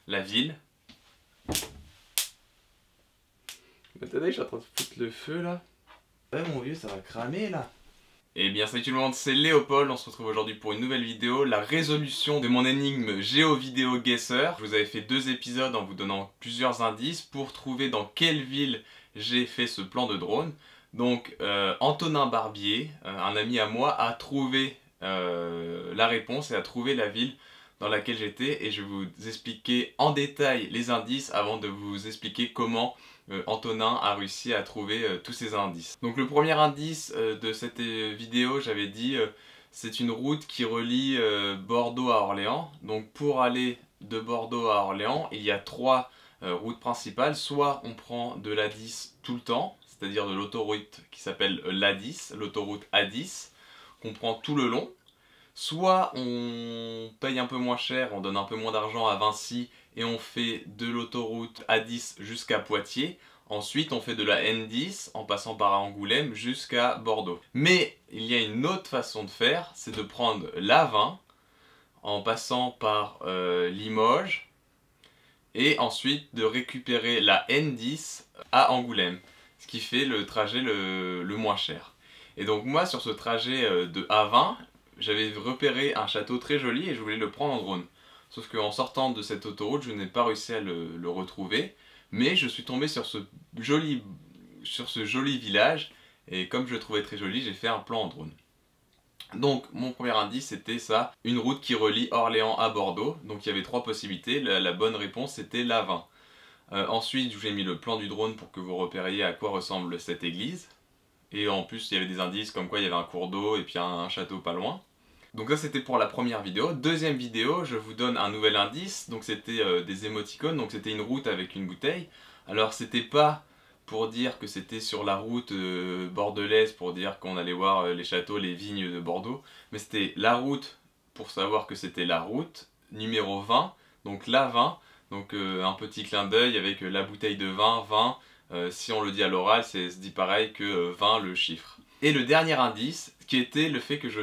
la ville. Attendez, je suis en train de foutre le feu là. Ouais mon vieux, ça va cramer là. Eh bien salut tout le monde, c'est Léopold, on se retrouve aujourd'hui pour une nouvelle vidéo, la résolution de mon énigme GeoVideo-Guessr. Je vous avais fait 2 épisodes en vous donnant plusieurs indices pour trouver dans quelle ville j'ai fait ce plan de drone. Donc Antonin Barbier, un ami à moi, a trouvé la réponse et a trouvé la ville dans laquelle j'étais, et je vais vous expliquer en détail les indices avant de vous expliquer comment Antonin a réussi à trouver tous ces indices. Donc le premier indice de cette vidéo, j'avais dit c'est une route qui relie Bordeaux à Orléans. Donc pour aller de Bordeaux à Orléans, il y a 3 routes principales. Soit on prend de l'A10 tout le temps, c'est-à-dire de l'autoroute qui s'appelle l'A10, l'autoroute A10, qu'on prend tout le long. Soit on paye un peu moins cher, on donne un peu moins d'argent à Vinci et on fait de l'autoroute A10 jusqu'à Poitiers. Ensuite on fait de la N10 en passant par Angoulême jusqu'à Bordeaux. Mais il y a une autre façon de faire, c'est de prendre l'A20 en passant par Limoges et ensuite de récupérer la N10 à Angoulême, ce qui fait le trajet le moins cher. Et donc moi sur ce trajet de A20, j'avais repéré un château très joli et je voulais le prendre en drone. Sauf qu'en sortant de cette autoroute, je n'ai pas réussi à le retrouver. Mais je suis tombé sur ce joli village. Et comme je le trouvais très joli, j'ai fait un plan en drone. Donc mon premier indice c'était ça, une route qui relie Orléans à Bordeaux. Donc il y avait 3 possibilités, la bonne réponse c'était l'A20. Ensuite j'ai mis le plan du drone pour que vous repériez à quoi ressemble cette église. Et en plus il y avait des indices comme quoi il y avait un cours d'eau et puis un château pas loin. Donc ça c'était pour la première vidéo. Deuxième vidéo, je vous donne un nouvel indice. Donc c'était des émoticônes, donc c'était une route avec une bouteille. Alors c'était pas pour dire que c'était sur la route bordelaise, pour dire qu'on allait voir les châteaux, les vignes de Bordeaux. Mais c'était la route, pour savoir que c'était la route, numéro 20, donc la 20. Donc un petit clin d'œil avec la bouteille de vin, 20. Si on le dit à l'oral, se dit pareil que 20 le chiffre. Et le dernier indice, qui était le fait que je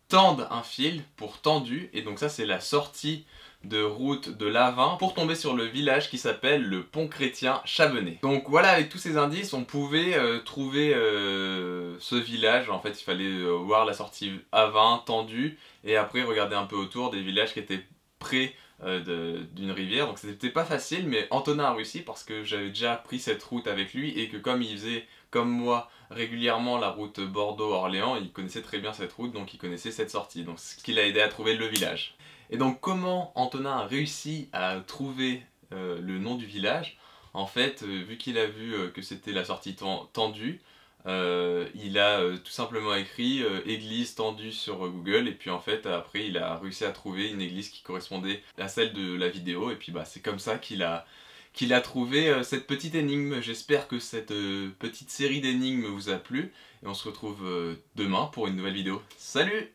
tende un fil pour tendu, et donc ça c'est la sortie de route de l'A20 pour tomber sur le village qui s'appelle le Pont Chrétien Chavenay. Donc voilà, avec tous ces indices on pouvait trouver ce village. En fait il fallait voir la sortie A20 tendue et après regarder un peu autour des villages qui étaient près d'une rivière. Donc c'était pas facile, mais Antonin a réussi parce que j'avais déjà pris cette route avec lui et que comme il faisait comme moi régulièrement la route Bordeaux-Orléans, il connaissait très bien cette route, donc il connaissait cette sortie, donc ce qui l'a aidé à trouver le village. Et donc comment Antonin a réussi à trouver le nom du village? En fait, vu qu'il a vu que c'était la sortie tendue, il a tout simplement écrit église tendue sur Google, et puis en fait après il a réussi à trouver une église qui correspondait à celle de la vidéo, et puis bah c'est comme ça qu'il a trouvé cette petite énigme. J'espère que cette petite série d'énigmes vous a plu, et on se retrouve demain pour une nouvelle vidéo. Salut!